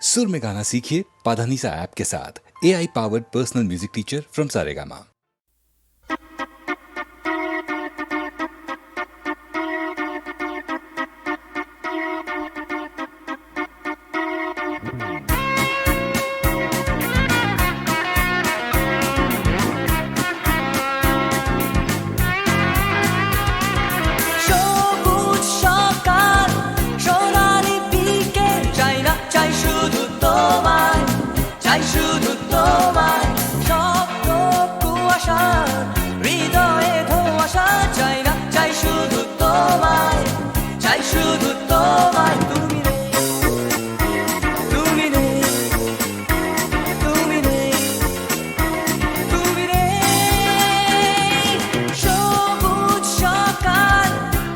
सुर में गाना सीखिए पाधानीसा ऐप के साथ AI powered personal music teacher from Saregama. সবুজ সকাল সোনালি বিকেল চাই না চাই শুধু তোমায় চাই শুধু তোমায় স্বপ্ন কুয়াশা হৃদয়ে ধোঁয়াশা চাই না চাই শুধু তোমায় চাই শুধু তোমায় তুমি নেই তুমি নেই তুমি নেই তুমি নেই সবুজ সকাল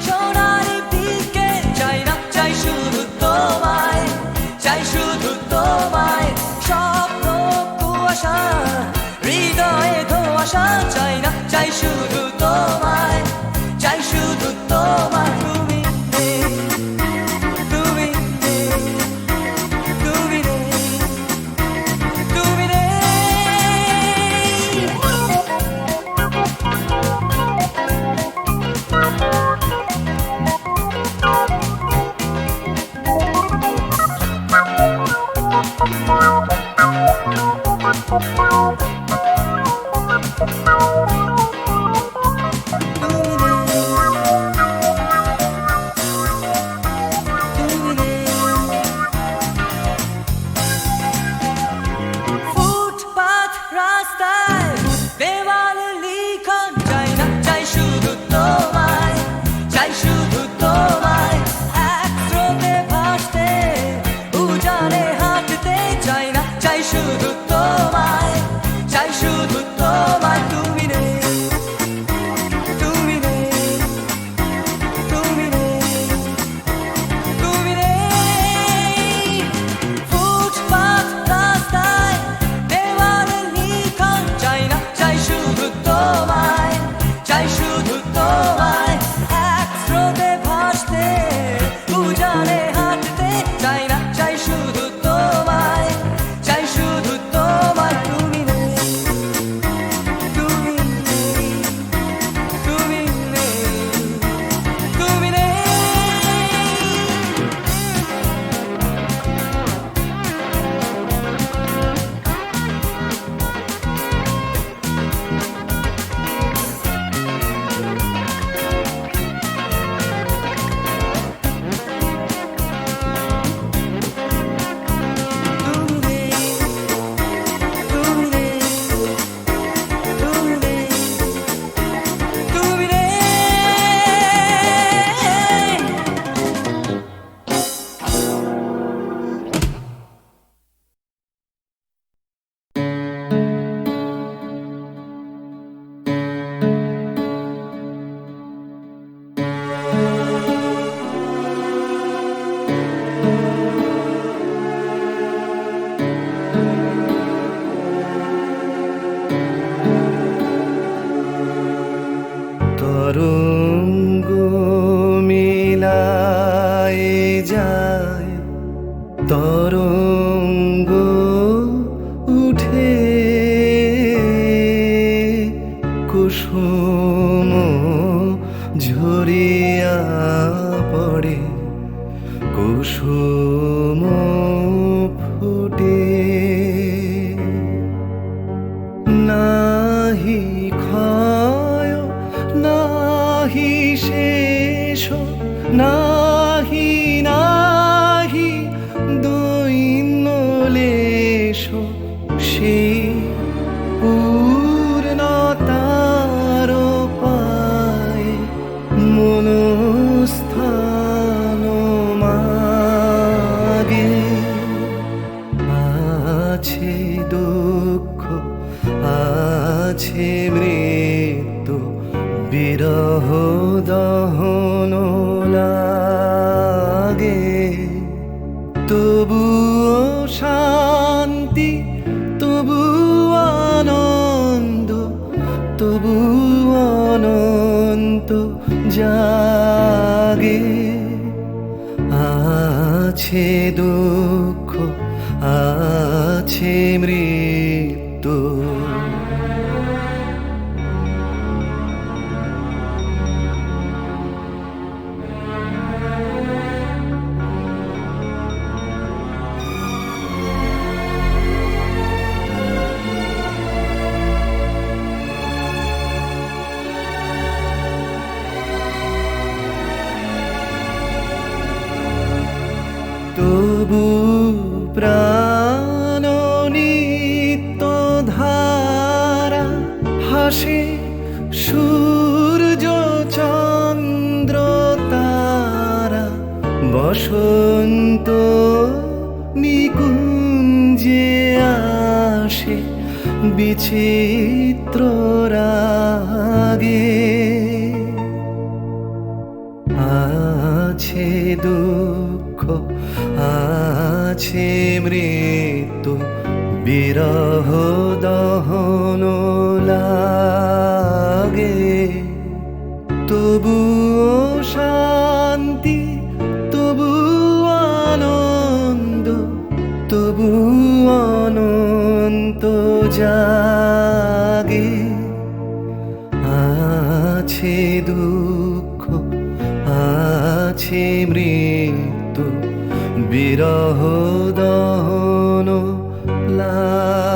সোনালি বিকেল চাই না চাই শুধু তোমায় চাই শুধু তোমায় স্বপ্ন কুয়াশা হৃদয়ে ধোঁয়াশা চাই না চাই শুধু তোমায় চাই শুধু তোমায় তুমি নেই তুমি নেই তুমি নেই তুমি নেই ফুটপাত রাস্তায় দেওয়ালে লিখন চাই না চাই শুধু তোমায় চাই শুধু তোমায় এক স্রোতে ভাসতে উজানে হাঁটতে চাই না চাই শুধু তোমায় চাই শুধু তোমায় তুমি নেই তুমি নেই তুমি নেই তুমি নেই ফুটপাত রাস্তায় দেওয়ালে লিখন চাই না চাই শুধু তোমায় চাই শুধু তোমায় এক স্রোতে ভাসতে উজানে হাঁটতে চাই না চাই শুধু তোমায় চাই শুধু তোমায় তুমি নেই তুমি নেই তুমি নেই তুমি নেই তরঙ্গ মিলায় যায় তরঙ্গ উঠে কুসুম ঝরিয়া পড়ে কুসুম ফুটে নাহি ক্ষয় নাহি শেষ নাহি নাহি দৈন্য লেশ সেই পূর্ণতার পায় মনস্থান মাগে আছে দুঃখ আছে মৃত্যু বিরহ দহন লাগে তবুও শান্তি তবু আনন্দ তবু অনন্ত জাগে আছে দুঃখ আছে মৃত্যু। তবু প্রাণ নিত্য ধারা হাসে সূর্য চন্দ্র তারা বসন্ত নিকুঞ্জে আসে বিচিত্র রাগে আছে দুঃখ আছে মৃত্যু বিরহ দহন লাগে তবু শান্তি তবু আনন্দ তবু অনন্ত জাগে আছে দুঃখ আছে মৃত্যু বিরহ দহন লাগে।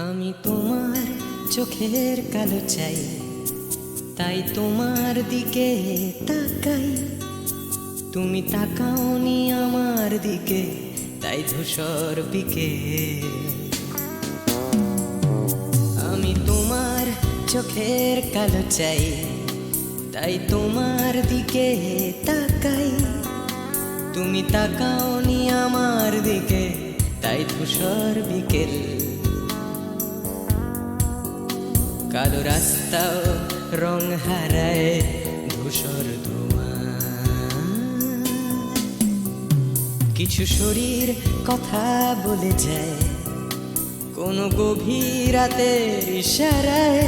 আমি তোমার চোখের কালো চাই, তাই তোমার দিকে তাকাই। তুমি তাকাওনি আমার দিকে, তাই ধূসর বিকে। আমি তোমার চোখের কালো চাই, তাই তোমার দিকে তাকাই। তুমি তাকাওনি আমার দিকে, তাই ধূসর বিকেল। কালো রাস্তাও রং হারায় ধূসর ধোঁয়া। কিছু শরীর কথা বলে যায় কোনো গভীর রাতের ইশারায়।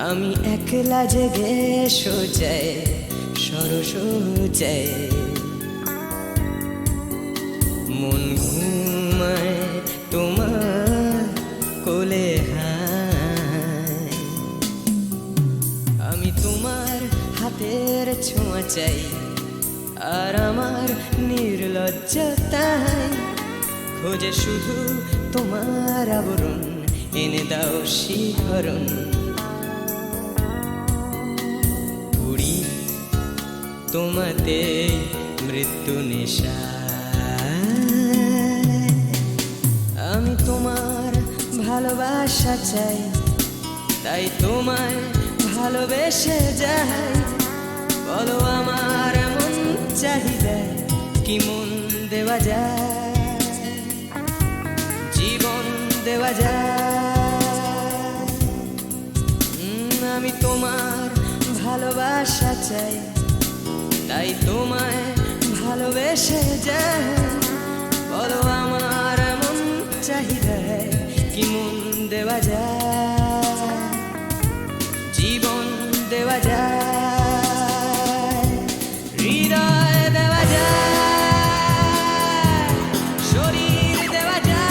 আমি একলা জেগে সোজায় সরস যায়। মন ঘুমায় তোমার কোলে হায়। আমি তোমার হাতের ছোঁয়া চাই, আর আমার নির্লজ্জতায় খোঁজে শুধু তোমার আবরণ। এনে দাও শিহরণ। পুরি তোমাতে মৃত্যু নেশা। আমি তোমার ভালোবাসা চাই, তাই তোমায় ভালোবেসে যাই। বলো আমার এমন চাহিদা কি মন দেওয়া যায়, জীবন দেওয়া যায়। আমি তোমার ভালোবাসা চাই, তাই তোমায় ভালোবেসে যাই। বলো আমার এমন চাহিদা কি মন দেওয়া যায়, জীবন দেওয়া যায়, হৃদয় দেওয়া যায়, শরীর দেওয়া যায়।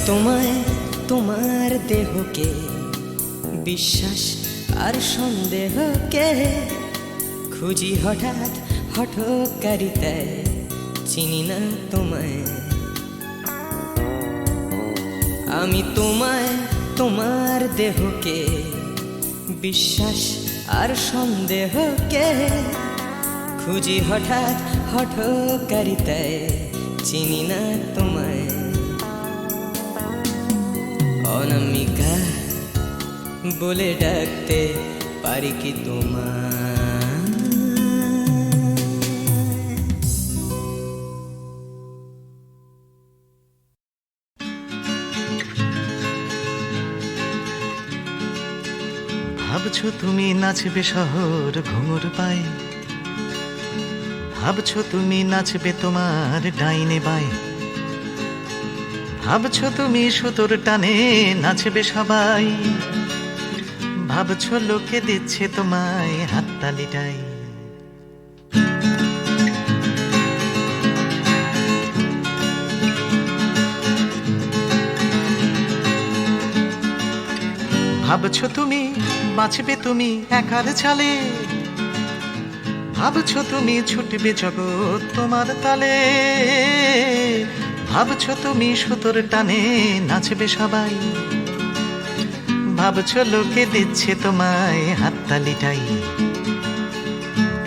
তোমায় তোমার দেহকে বিশ্বাস আর সন্দেহকে খুঁজি হঠাৎ হঠকারিতায় চিনি না তোমায় আমি তোমায় তোমার দেহকে বিশ্বাস আর সন্দেহকে খুঁজি হঠাৎ হঠকারিতায় চিনি না তোমায় অনামিকা বলে ডাকতে পারি কি তোমায় ভাবছো তুমি নাচবে শহর ঘুঙুর পায়ে, ভাবছো তুমি নাচবে তোমার ডাইনে বায়ে, ভাবছো তুমি সুতোর টানে নাচবে সবাই, ভাবছো লোকে দিচ্ছে তোমায় হাততালিটাই। ভাবছো তুমি বাঁচবে তুমি একার চালে, ভাবছো তুমি ছুটবে জগৎ তোমার তালে, ভাবছো তুমি সুতোর টানে নাচবে সবাই, ভাবছো লোকে দিচ্ছে তোমায় হাততালিটাই।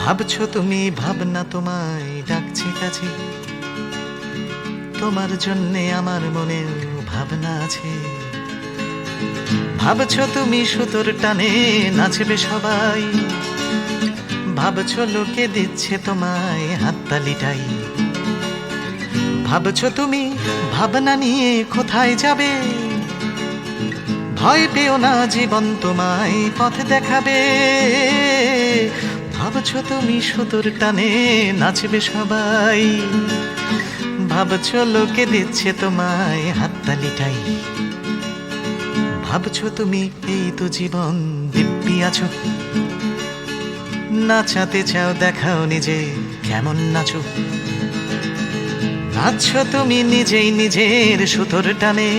ভাবছো তুমি ভাবনা তোমায় ডাকছে কাছে, তোমার জন্যে আমার মনেও ভাবনা আছে। ভাবছো তুমি সুতোর টানে নাচবে সবাই, ভাবছো লোকে দিচ্ছে তোমায় হাততালিটাই। ভাবছো তুমি ভাবনা নিয়ে কোথায় যাবে, ভয় পেও না জীবন তোমায় পথ দেখাবে। ভাবছো তুমি সুতোর টানে নাচবে সবাই, ভাবছো লোকে দিচ্ছে তোমায় হাততালিটাই। ভাবছো তুমি এই তো জীবন দিব্যি আছো, নাচাতে চাও দেখাও নিজে কেমন নাচো। নাচছো তুমি নিজেই নিজের সুতোর টানে,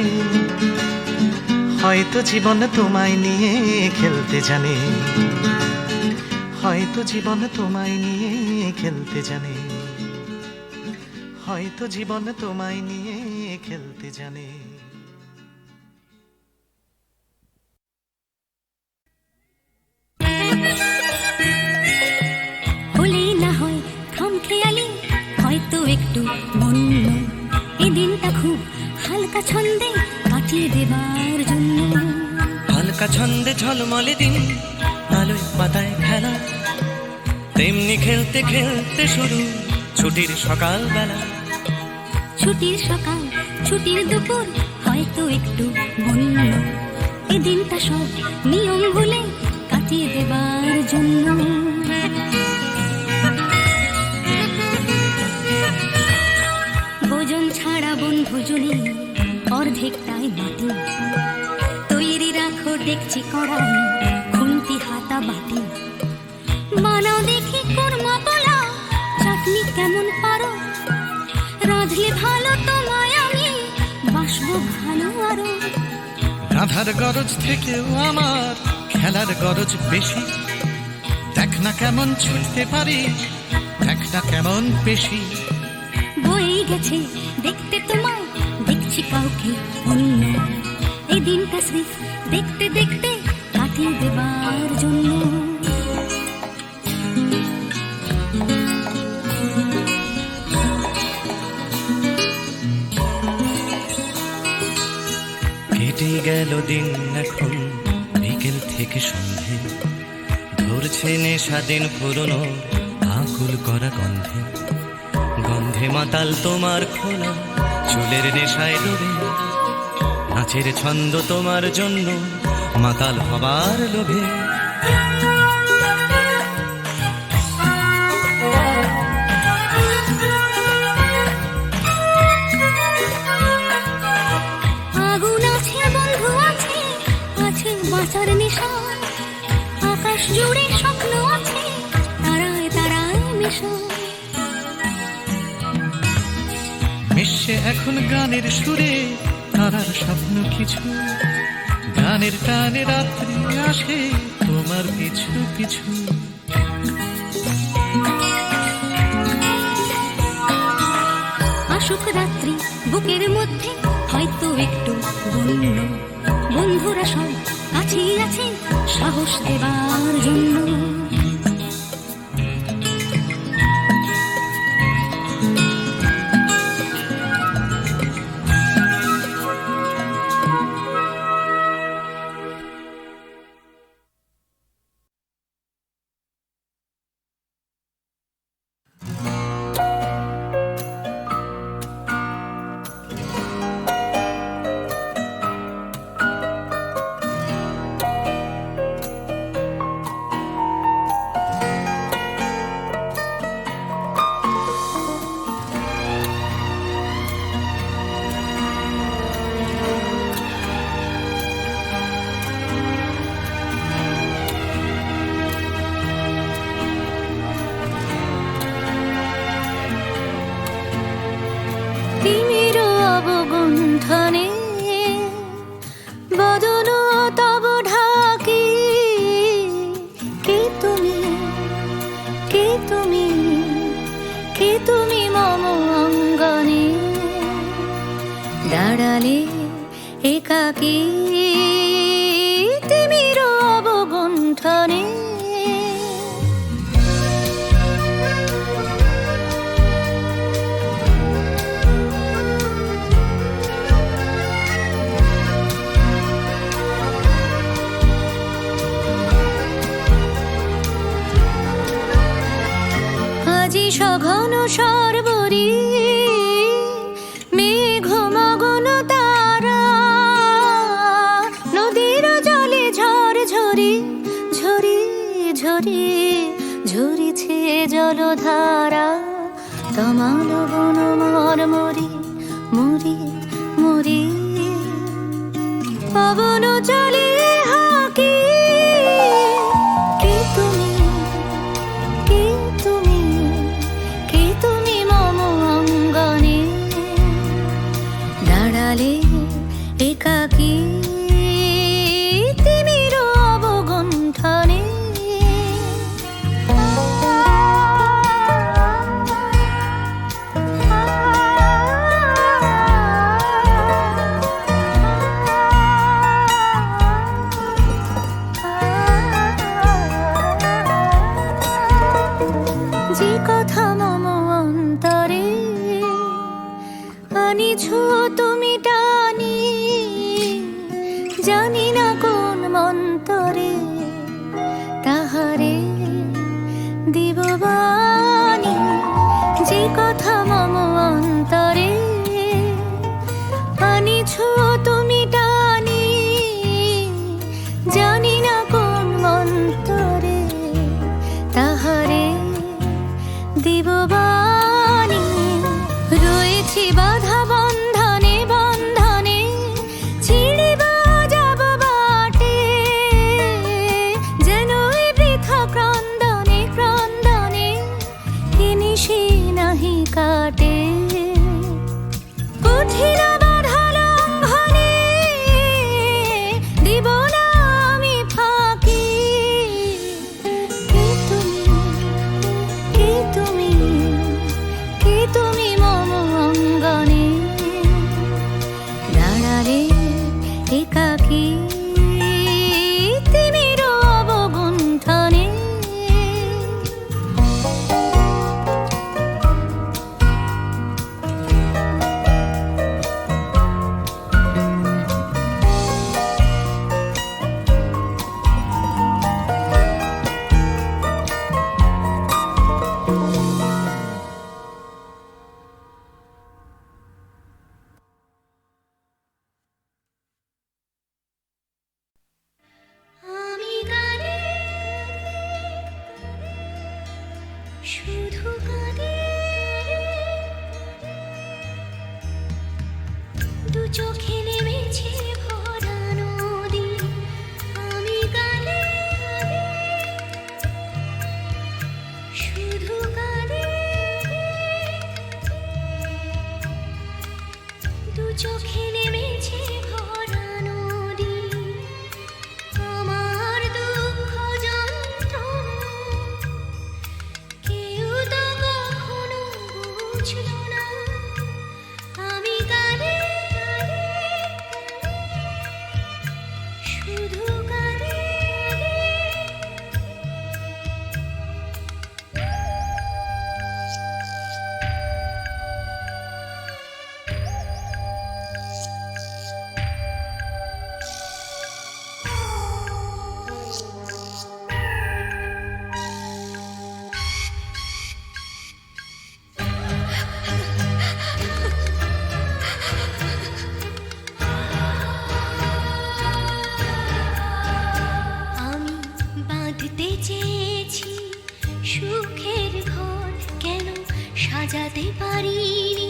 হয়তো জীবন তোমায় নিয়ে খেলতে জানে, হয়তো জীবন তোমায় নিয়ে খেলতে জানে, হয়তো জীবন তোমায় নিয়ে খেলতে জানে। হলেই না হয় খামখেয়ালি হয়তো একটু বন্য, এই দিনটা খুব হালকা ছন্দে কাটিয়ে দেবার জন্য। হালকা ছন্দে ঝলমলে দিন আলোয় পাতায় খেলা, তেমনি খেলতে খেলতে শুরু ছুটির সকাল বেলা। ছুটির সকাল ছুটির দুপুর হয়তো একটু বন্য, এই দিনটা সব নিয়ম ভুলে কাটিয়ে দেবার জন্য। ভোজন ছাড়া বনভোজনে অর্ধেকটাই মাটি, তৈরি রাখো ডেকচি কড়াই খুন্তি হাতা বাটি। বানাও দেখি কোরমা পোলাও, চাটনি কেমন পারো, রাঁধলে ভালো তোমায় আমি বাসবো ভালো আরো। রাধার গরজ থেকেও আমার খেলার গরজ বেশি, দেখ না কেমন ছুটতে পারি, দেখ না কেমন পেশি। বয়ে গেছে দেখতে তোমায়, দেখছি কাউকে অন্য, এই দিনটা স্রেফ দেখতে দেখতে কাটিয়ে দেবার জন্য। কেটে গেল দিন এখন বিকেল থেকে সন্ধে, ধরছে নেশা দিন পুরনো আকুল করা গন্ধে। গন্ধে মাতাল তোমার খোলা চুলের নেশায় ডোবে, নাচের ছন্দ তোমার জন্য মাতাল হবার লোভে। আগুন আছে বন্ধু আছে, আছে বাঁচার নেশা, আকাশ জুড়ে স্বপ্ন আছে তারায় তারায় মেশা। মিশে এখন গানের সুরে তারার স্বপ্ন কিছু, গানের টানে রাত্রি আসে তোমার পিছু পিছু। আসুক রাত্রি বুকের মধ্যে হয়তো একটু বন্য, বন্ধুরা সব কাছেই আছে সাহস দেবার জন্য। তিমিরও অবগুণ্ঠনে বদন তব ঢাকি, কে তুমি, কে তুমি, কে তুমি মম অঙ্গনে দাঁড়ালে একাকী। তিমিরও অবগুণ্ঠনে আজি সঘন সর্বরি মেঘ মগন তারা, নদীর জলে ঝড় ঝরি ঝরি ঝরি ঝরিছে জলধারা। তমাল বন মরমরি মরি মরি পবন চলে হাকি। কে তুমি, কে তুমি, কে তুমি মম অঙ্গনে দাঁড়ালে একাকী। তিমির অবগুণ্ঠনে যে কথা মম অন্তরে আনিছ তুমি টানি, জানি না কোন মন্তরে তাহারে দিব বাণী। যে কথা মম অন্তরে আনিছ তুমি টানি, জানি না কোন মন্তরে তাহারে দিব বাণী। রয়েছি বাধা বন্ধনে বন্ধনে, ছিড়িব যাব বাটে, যেন এই বৃথা ক্রন্দনে ক্রন্দনে কিনিসি নাহি কাটে। কঠিন বাধা লঙ্ঘনে দিব না আমি ফাঁকি। কে তুমি, কে তুমি, কে তুমি মম অঙ্গনে দাঁড়ালে একাকী। তিমির অবগুণ্ঠনে আমি গানে শুধু গানে, দু চোখে নেমেছে ভরা নদী। আমি গানে শুধু গানে, দু চোখে নেমেছে ভরা নদী, আমার দুঃখ যন্ত্রণা কেউ তো কখনো বুঝলো না। আমি কাঁদি শুধু কাঁদি। আমি বাঁধতে চেয়েছি সুখের ঘর, কেন সাজাতে পারিনি,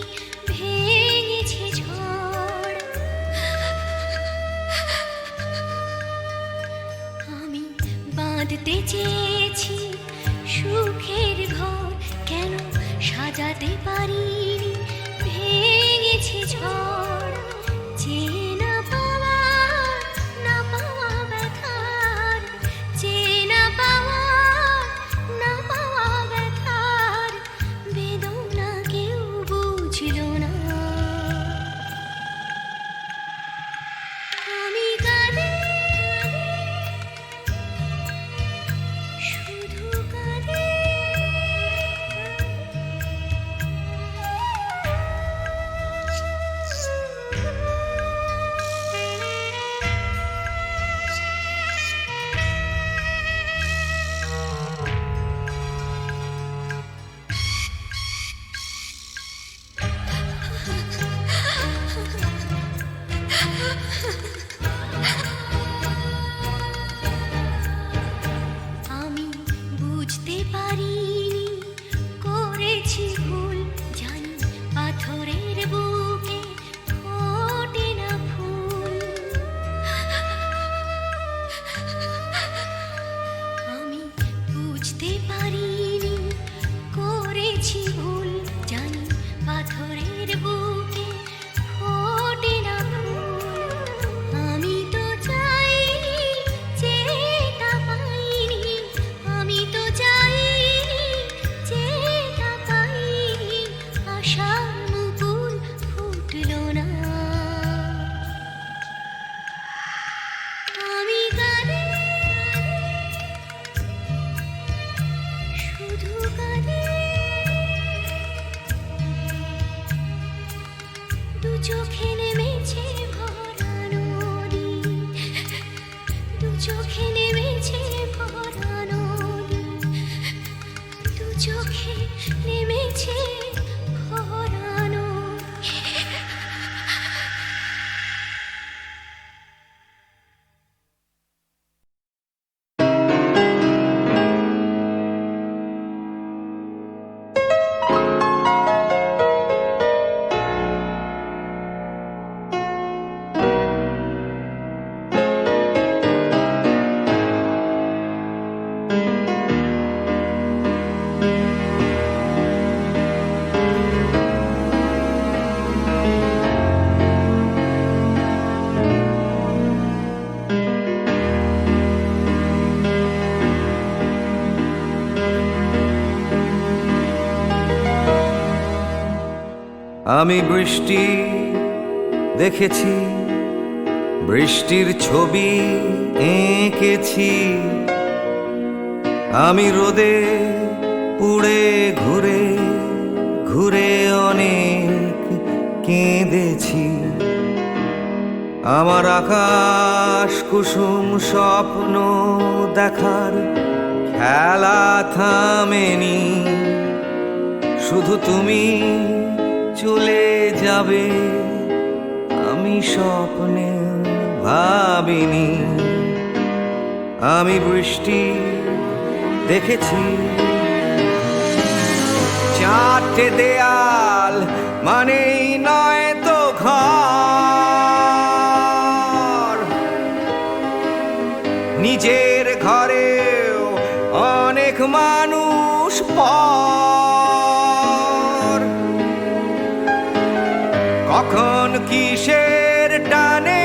ভেঙেছে ঝড়। আমি বাঁধতে চেয়েছি সুখের ঘর, কেন সাজাতে পারিনি, ভেঙেছে ঝড়। চেনা পাওয়া না পাওয়া ব্যথার, চেনা পাওয়া না পাওয়া ব্যথার বেদনা কেউ বুঝলো না। আমি কাঁদি শুধু কাঁদি। আমি বুঝতে পারিনি করেছি ভুল, জানি পাথরের বুকে ফোটে না ফুল। আমি বুঝতে পারিনি করেছি ভুল, জানি পাথরের বুকে ফোটে না ফুল। আমি তো চাইনি যেটা পাইনি, আমি তো চাইনি যেটা পাইনি, আশার মুকুল ফুটলো না। আমি কাঁদি শুধু কাঁদি। দু চোখে নেমেছে ভরা নদী, দু চোখে নেমেছে ভরা নদী, দু চোখে নেমেছে ভরা নদী। আমি বৃষ্টি দেখেছি, বৃষ্টির ছবি এঁকেছি। আমি রোদে পুড়ে ঘুরে ঘুরে অনেক কেঁদেছি। আমার আকাশ কুসুম স্বপ্ন দেখার খেলা থামেনি, শুধু তুমি চলে যাবে আমি স্বপ্নে ভাবিনি। আমি বৃষ্টি দেখেছি, চারটে দেয়াল মানেই নয় তো ঘর, নিজের ঘরেও অনেক মানুষ পর। কখন কিসের টানে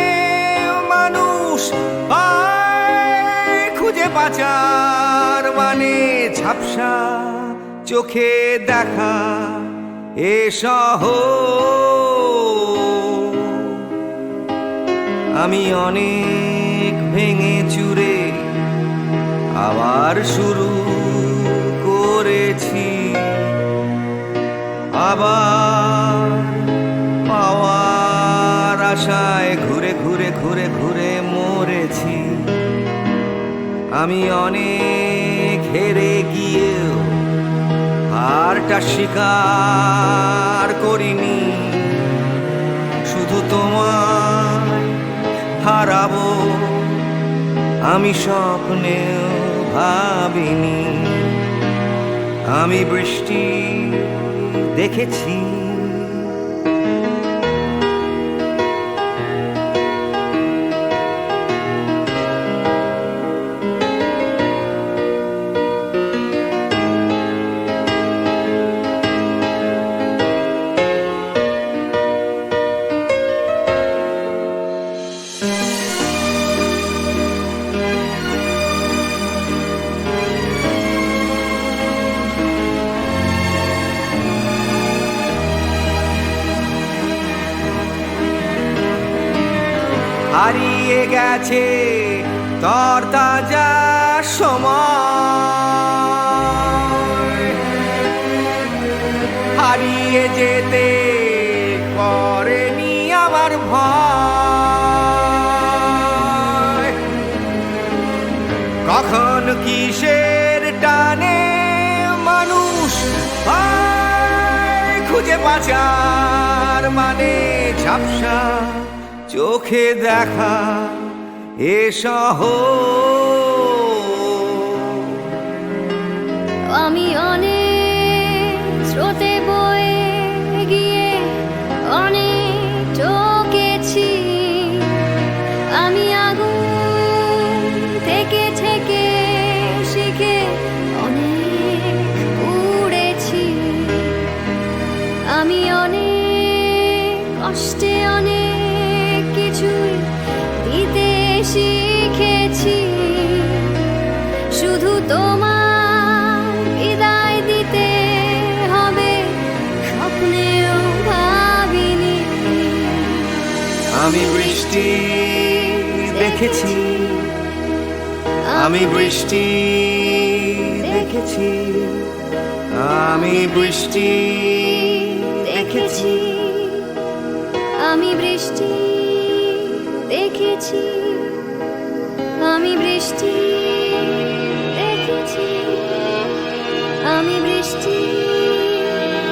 মানুষ পায় খুঁজে বাঁচার মানে ঝাপসা চোখে দেখা এ শহর। আমি অনেক ভেঙে চুরে আবার শুরু করেছি, আবার পাওয়ার আশায় ঘুরে ঘুরে ঘুরে ঘুরে মরেছি। আমি অনেক হেরে গিয়েও হারটা স্বীকার করিনি, শুধু তোমায় হারাবো আমি স্বপ্নেও ভাবিনি। আমি বৃষ্টি দেখেছি, হারিয়ে গেছে তরতাজা সময়, হারিয়ে যেতে করেনি আমার ভয়। কখন কিসের টানে মানুষ পায় খুঁজে বাঁচার মানে ঝাপসা চোখে দেখা এ শহর। আমি অনেক স্রোতে বয়ে গিয়ে অনেক ঠকেছি, আমি আগুন থেকে থেকে শিখে অনেক উড়েছি। আমি অনেক কষ্টে অনেক কিছুই দিতে শিখেছি, শুধু তোমার বিদায় দিতে হবে স্বপ্নেও ভাবিনি। আমি বৃষ্টি দেখেছি, আমি বৃষ্টি দেখেছি, আমি বৃষ্টি দেখেছি, আমি বৃষ্টি দেখেছি, আমি বৃষ্টি দেখেছি, আমি বৃষ্টি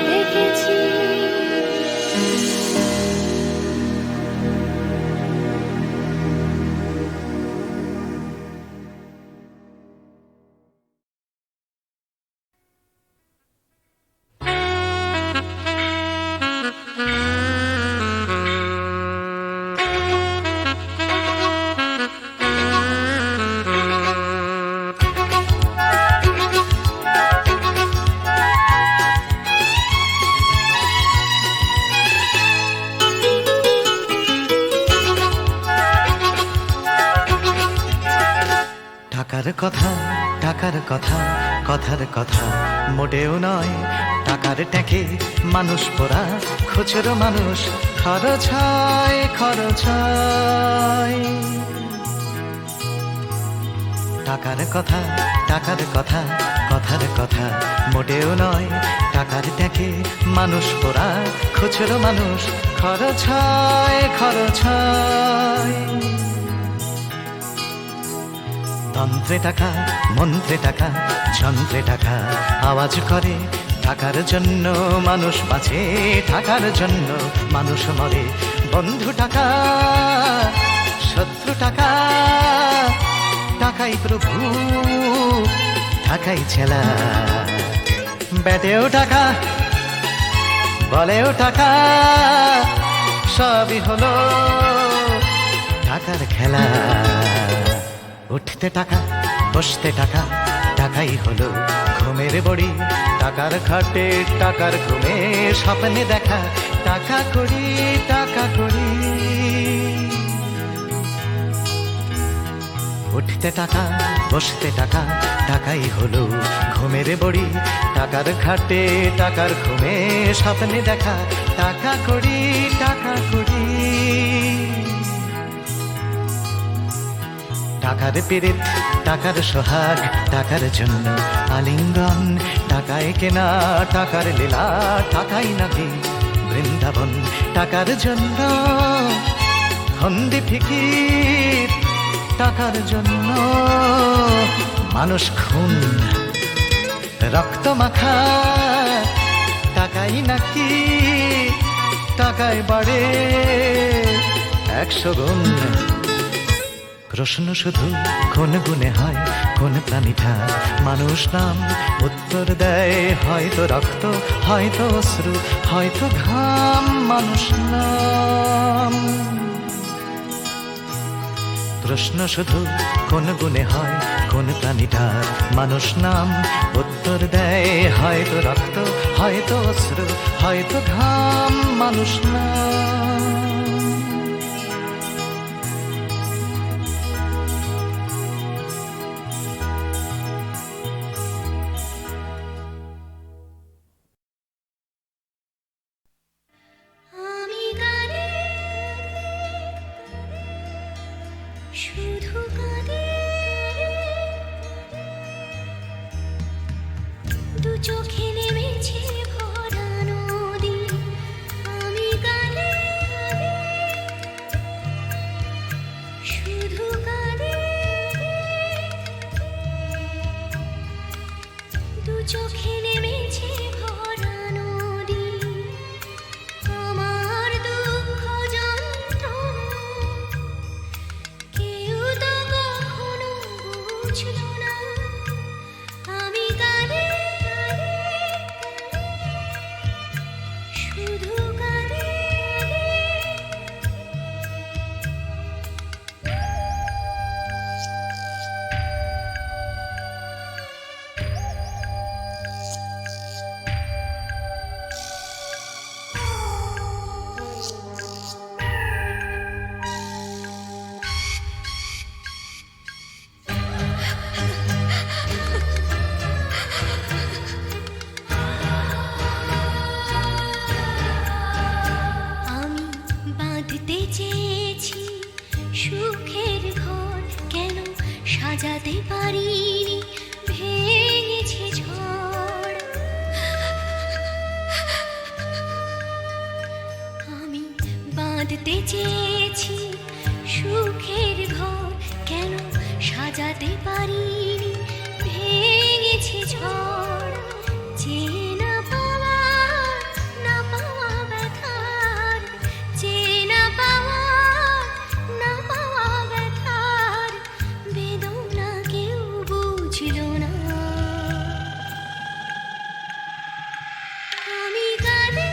দেখেছি। টাকার কথা টাকার কথা কথার কথা মোটেও নয়, টাকার ট্যাঁকে মানুষ পোড়া খুচরো মানুষ খরচ হয় খরচ হয়। টাকার কথা টাকার কথা কথার কথা মোটেও নয়, টাকার ট্যাঁকে মানুষ পোড়া খুচরো মানুষ খরচ হয় খরচ হয়। তন্ত্রে টাকা মন্ত্রে টাকা যন্ত্রে টাকা আওয়াজ করে, টাকার জন্য মানুষ বাঁচে, টাকার জন্য মানুষ মরে। বন্ধু টাকা শত্রু টাকা, টাকাই প্রভু টাকাই ছেলা, ব্যাটেও টাকা বলেও টাকা, সবই হলো টাকার খেলা। উঠতে টাকা বসতে টাকা, টাকাই হলো ঘুমে ঘুমের বড়ি টাকার খাটে টাকার ঘুমে স্বপ্নে দেখা টাকা করি টাকা করি উঠতে টাকা বসতে টাকা টাকাই হলো ঘুমের বড়ি টাকার খাটে টাকার ঘুমে স্বপ্নে দেখা টাকা করি টাকা করি টাকার পিরিত টাকার সোহাগ টাকার জন্য আলিঙ্গন টাকায় কেনা টাকার লীলা টাকাই নাকি বৃন্দাবন টাকার জন্য হন্দি ফিকির টাকার জন্য মানুষ খুন রক্ত মাখা টাকাই নাকি টাকায় বাড়ে 100 গুণ প্রশ্ন শুধু কোন গুণে হয় কোন প্রাণীটা মানুষ নাম উত্তর দেয় হয়তো রক্ত হয়তো অশ্রু হয়তো ঘাম মানুষ নাম প্রশ্ন শুধু কোন গুণে হয় কোন প্রাণীটার মানুষ নাম উত্তর দেয় হয়তো রক্ত হয়তো অশ্রু হয়তো ঘাম মানুষ নাম আমি গানে শুধু কাঁদে দু চোখে নেমেছে ভরা নদী আমি গানে শুধু কাঁদে দু চোখে নেমেছে ভরা নদী আমার দুঃখ যন্ত্রণা কেউ তো কখনো বুঝলো না আমি কাঁদে শুধু কাঁদে আমি বাঁধতে চেয়েছি সুখের ঘর কেন সাজাতে পারিনি ভেঙেছে ঝড় আমি বাঁধতে চেয়েছি সুখের ঘর কেন সাজাতে পারিনি ভেঙেছে ঝড় যে না পাওয়া না পাওয়া ব্যথার যে না পাওয়া না পাওয়া ব্যথার বেদনা কেউ বুঝলো না আমি কাঁদে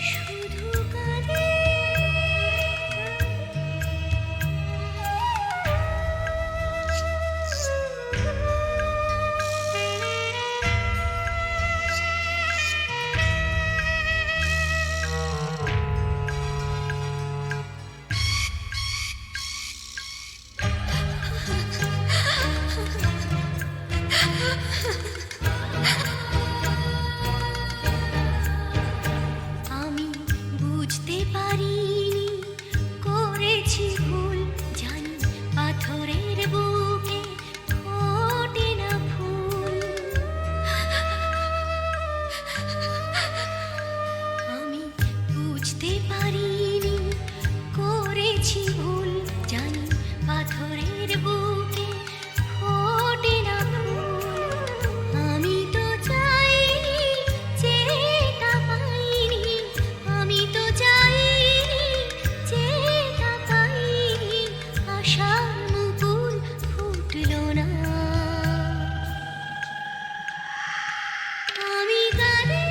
শুধু কাঁদে আমি বুঝতে পারিনি করেছি ভুল জানি পাথরের বুকে ফোটে না ফুল আমি বুঝতে পারিনি করেছি ভুল জানি পাথরের বুকে ফোটে না ফুল আমি তো চাইনি যেটা পাইনি আমি তো চাইনি যেটা পাইনি আশার মুকুল ফুটলো না আমি কাঁদে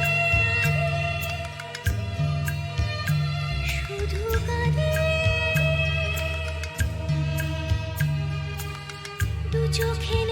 শুধু কাঁদে দু চোখে